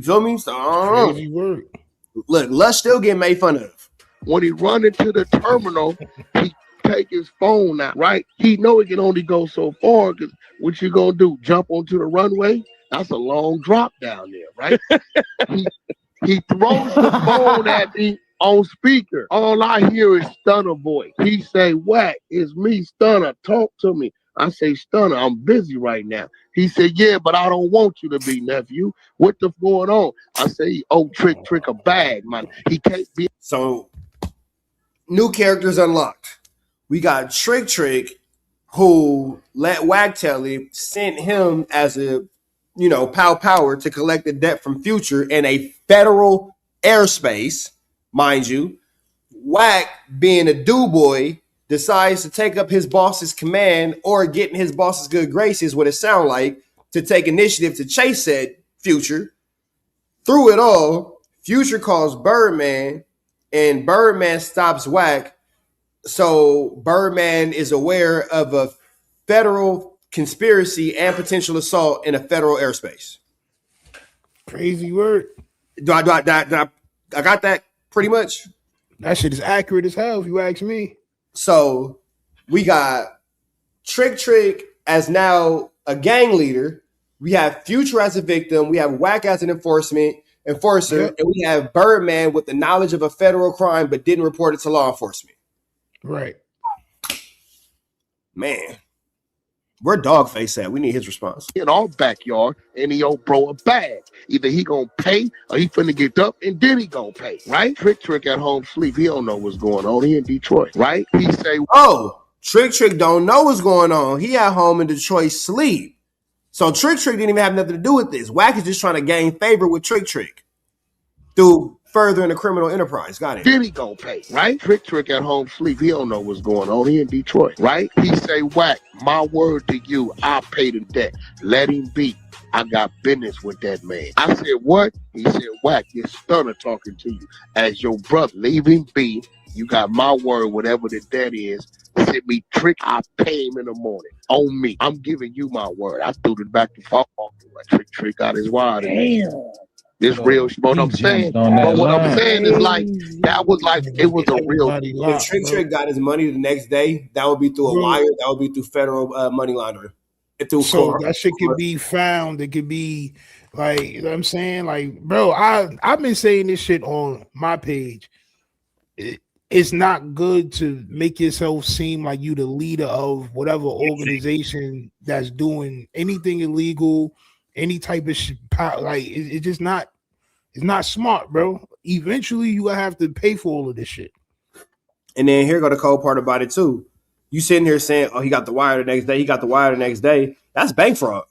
feel me? So, I don't know. Look, Lush still getting made fun of. When he run into the terminal, he take his phone out, right? He know he can only go so far, because what you gonna do, jump onto the runway? That's a long drop down there, right? he throws the phone at me on speaker. All I hear is Stunner voice. He say, WACK, it's me, Stunner, talk to me. I say, Stunner, I'm busy right now. He said, yeah, but I don't want you to be, nephew. What the going on? I say, oh, trick a bag, man. He can't be. So, new characters unlocked. We got Trick, who let WACK tell him, sent him as a, power to collect the debt from Future in a federal airspace, mind you. WACK, being a do-boy, decides to take up his boss's command or get in his boss's good graces, what it sound like, to take initiative to chase said Future. Through it all, Future calls Birdman, and Birdman stops WACK. So Birdman is aware of a federal conspiracy and potential assault in a federal airspace. Crazy word. I got that pretty much. That shit is accurate as hell if you ask me. So we got Trick as now a gang leader. We have Future as a victim. We have WACK as an enforcer, and we have Birdman with the knowledge of a federal crime but didn't report it to law enforcement. Right. Man, where Dogface at? We need his response. In our backyard, and he owe bro a bag. Either he gonna pay or he finna get up and then he gonna pay, right? Trick at home sleep. He don't know what's going on. He in Detroit, right? He say, oh, Trick don't know what's going on. He at home in Detroit sleep. So Trick didn't even have nothing to do with this. WACK is just trying to gain favor with Trick through furthering the criminal enterprise. Got it. Then he gonna pay, right? Trick at home sleep. He don't know what's going on. He in Detroit, right? He say, WACK, my word to you, I'll pay the debt. Let him be. I got business with that man. I said, what? He said, WACK, your Stunner talking to you as your brother. Leave him be. You got my word, whatever the debt is. Send me Trick, I'll pay him in the morning. On me. I'm giving you my word. I threw it back to Flakko. Trick got his wire. This real shit. What I'm saying is like, that was like, it was a real. If Trick got his money the next day, that would be through a wire. That would be through federal money laundering. So that shit could be found. It could be like, you know what I'm saying? Like, bro, I've been saying this shit on my page. It's not good to make yourself seem like you the leader of whatever organization that's doing anything illegal, any type of shit. Like, it's just not. It's not smart, bro. Eventually, you gonna have to pay for all of this shit. And then here go the cold part about it too. You sitting here saying, "Oh, he got the wire the next day. He got the wire the next day." That's bank fraud.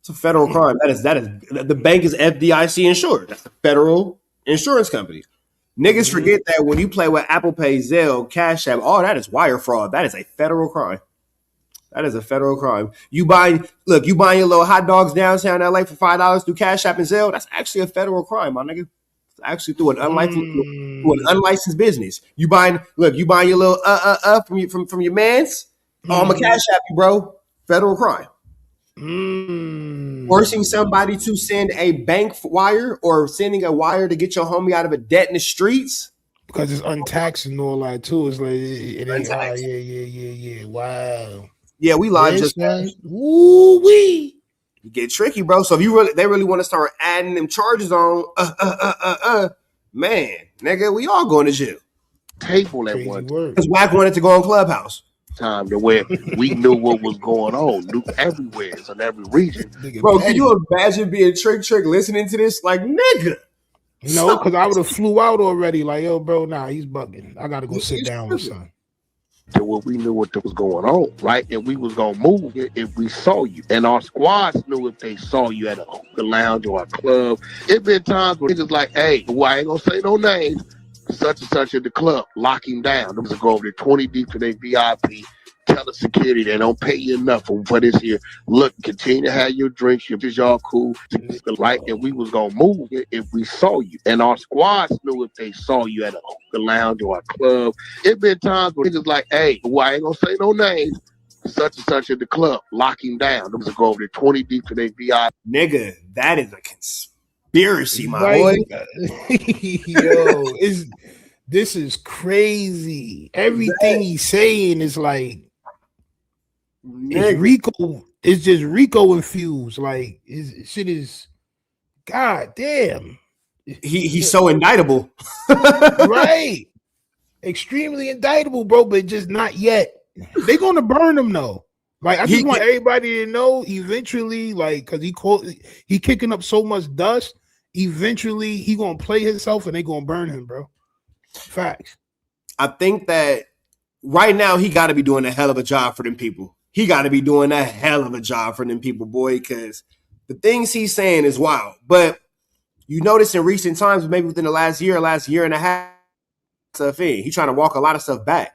It's a federal crime. That is the bank is FDIC insured. That's a federal insurance company. Niggas forget that when you play with Apple Pay, Zelle, Cash App, all that is wire fraud. That is a federal crime. That is a federal crime. You buying your little hot dogs downtown LA for $5 through Cash App and Zelle. That's actually a federal crime, my nigga. It's actually through an unlicensed business. You buying your little from your man's. Oh, I'm a Cash App you, bro. Federal crime. Forcing somebody to send a bank wire or sending a wire to get your homie out of a debt in the streets. Because it's untaxed and all that too. It's like it ain't. Yeah. Wow. Yeah, we lied just now. Woo-wee. You get tricky, bro. So if they really want to start adding them charges on, man, nigga, we all going to jail. Table at one because WACK wanted to go on Clubhouse. Time to where we knew what was going on, knew everywhere in every region. Bro, can you imagine being Trick listening to this? Like, nigga. No, because I would have flew out already. Like, yo, bro, nah, he's bugging. I gotta go sit down with son. To where we knew what was going on, right? And we was gonna move if we saw you. And our squads knew if they saw you at a hookah lounge or a club. It been times where it's like, hey, well, I ain't gonna say no names. such and such at the club, lock him down. Them to go over there 20 deep to their VIP. Tell the security they don't pay you enough for this here. Look, continue to have your drinks. If y'all cool, right? And we was gonna move it if we saw you. And our squads knew if they saw you at a hookah lounge or a club. It been times where niggas like, hey, well, I ain't gonna say no names. Such and such at the club, lock him down. Them to go over there 20 deep to their VIP. Nigga, that is a conspiracy, my Like, boy. yo, this is crazy. Everything he's saying is like it's Rico. It's just Rico infused. Like shit is, god damn. He's so indictable, right? Extremely indictable, bro. But just not yet. They're gonna burn him though. Like I just want everybody to know. Eventually, like because he kicking up so much dust. Eventually, he gonna play himself and they gonna burn him, bro. Facts. I think that right now he got to be doing a hell of a job for them people. He got to be doing a hell of a job for them people, boy, because the things he's saying is wild. But you notice in recent times, maybe within the last year and a half, stuff in. He's trying to walk a lot of stuff back.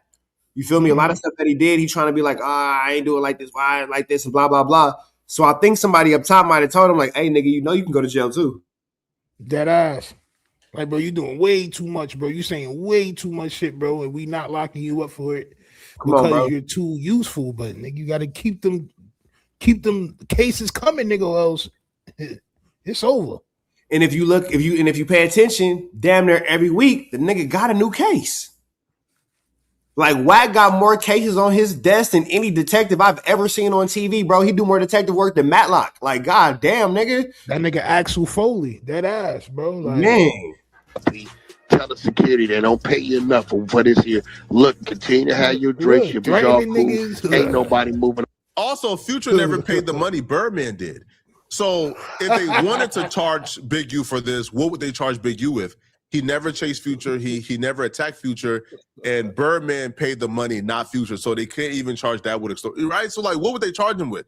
You feel me? A lot of stuff that he did, he's trying to be like, I ain't doing like this, why like this, and blah, blah, blah. So I think somebody up top might have told him, like, hey, nigga, you know you can go to jail too. Dead ass. Like, bro, you doing way too much, bro. You saying way too much shit, bro, and we not locking you up for it because you're too useful. But nigga, you got to keep them cases coming, nigga, or else it's over. And if you pay attention, damn near every week, the nigga got a new case. Like WACK got more cases on his desk than any detective I've ever seen on TV, bro. He do more detective work than Matlock. Like, god damn, nigga. That nigga Axel Foley, that ass, bro. Like, man. Tell the security they don't pay you enough for this here. Look, continue to have your drinks. If y'all cool, ain't nobody moving. Also, Future never paid the money Birdman did. So if they wanted to charge Big U for this, what would they charge Big U with? He never chased Future. He never attacked Future, and Birdman paid the money, not Future. So they can't even charge that with extortion, right? So like, what would they charge him with?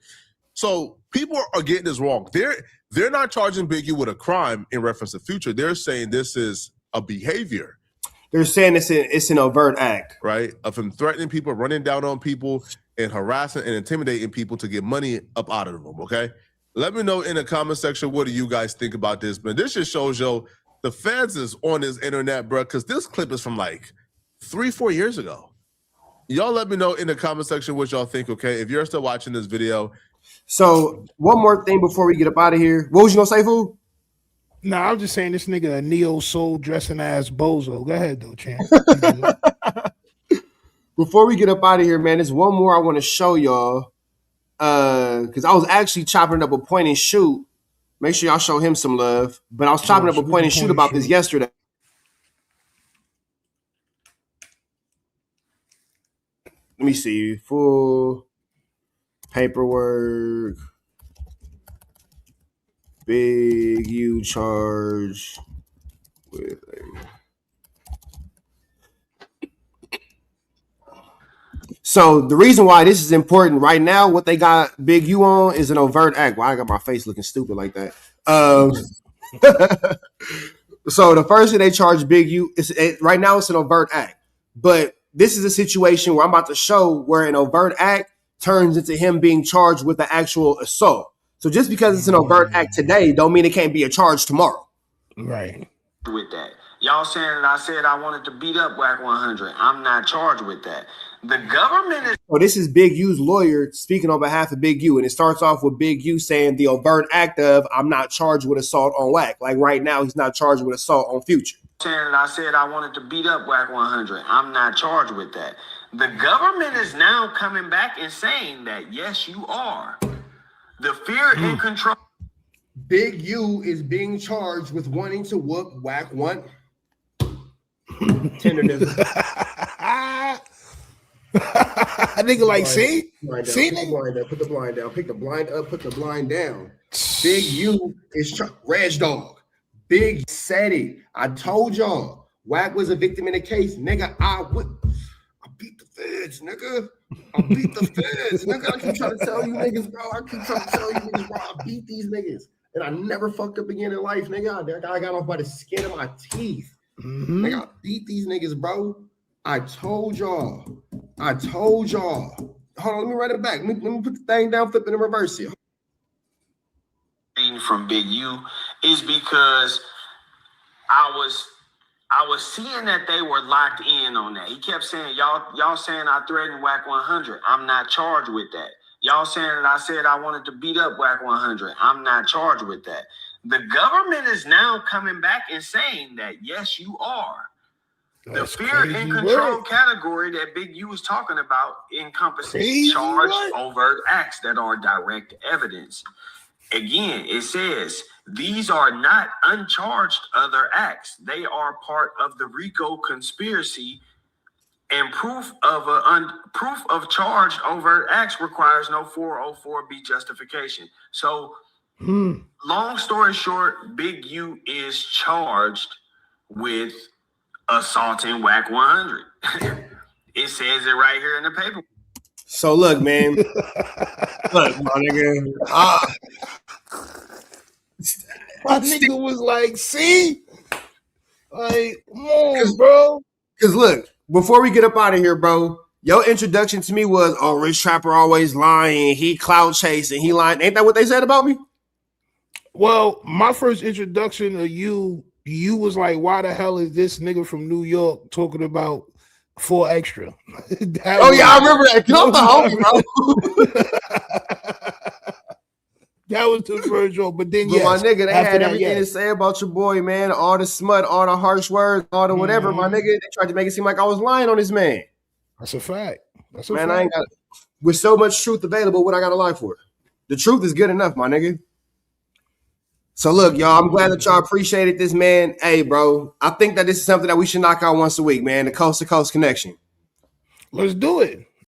So people are getting this wrong. They're not charging Big U with a crime in reference to Future. They're saying this is a behavior. They're saying it's an overt act, right? Of him threatening people, running down on people, and harassing and intimidating people to get money up out of them. Okay, let me know in the comment section what do you guys think about this. But this just shows you. The feds is on this internet, bro, because this clip is from like 3-4 years ago. Y'all let me know in the comment section what y'all think, okay? If you're still watching this video. So, one more thing before we get up out of here. What was you going to say, fool? Nah, I was just saying this nigga a neo-soul dressing ass bozo. Go ahead, though, champ. Before we get up out of here, man, there's one more I want to show y'all. Because I was actually chopping up a point and shoot. Make sure y'all show him some love. But I was chopping up a point and shoot about this yesterday. Let me see. Full paperwork. Big U charge with a... So the reason why this is important right now, what they got Big U on is an overt act. Why I got my face looking stupid like that? So the first thing they charge Big U is right now it's an overt act. But this is a situation where I'm about to show where an overt act turns into him being charged with the actual assault. So just because it's an overt act today, don't mean it can't be a charge tomorrow. Right. With that. Y'all saying that I said I wanted to beat up WACK100. I'm not charged with that. The government is... So this is Big U's lawyer speaking on behalf of Big U. And it starts off with Big U saying the overt act of I'm not charged with assault on WACK. Like right now, he's not charged with assault on Future. Saying that I said I wanted to beat up WACK100. I'm not charged with that. The government is now coming back and saying that, yes, you are. The fear and control. Big U is being charged with wanting to whoop WACK100. Tenderness. Nigga like, see? See, nigga? Put the blind down. Pick the blind up, put the blind down. Big U is Reg Dog. Big said it. I told y'all. WACK was a victim in the case. Nigga, I beat the feds, nigga. I beat the feds, nigga. I keep trying to tell you niggas, bro. I beat these niggas. And I never fucked up again in life, nigga. I got off by the skin of my teeth. Nigga, I beat these niggas, bro. I told y'all. Hold on, let me write it back. Let me put the thing down, flip it and reverse it. From Big U is because I was seeing that they were locked in on that. He kept saying, y'all saying I threatened WACK100. I'm not charged with that. Y'all saying that I said I wanted to beat up WACK100. I'm not charged with that. The government is now coming back and saying that, yes, you are. The fear and control category that Big U was talking about encompasses charged overt acts that are direct evidence. Again, it says these are not uncharged other acts. They are part of the RICO conspiracy, and proof of charged overt acts requires no 404B justification. So, long story short, Big U is charged with assaulting WACK100. It says it right here in the paper. So look, man. Look, my nigga. My nigga was like, see? Like, come on, bro. Because look, before we get up out of here, bro, your introduction to me was, oh, Rich Trapper always lying. He clout chasing. He lying. Ain't that what they said about me? Well, my first introduction to you was like, why the hell is this nigga from New York talking about 4 Extra? I remember that. Get off the homie, bro. That was the first joke. But then, my nigga, they had everything to say about your boy, man. All the smut, all the harsh words, all the whatever, my nigga. They tried to make it seem like I was lying on this man. That's a fact. I ain't got with so much truth available, what I got to lie for? The truth is good enough, my nigga. So look, y'all, I'm glad that y'all appreciated this, man. Hey, bro, I think that this is something that we should knock out once a week, man. The coast to coast connection. Let's do it.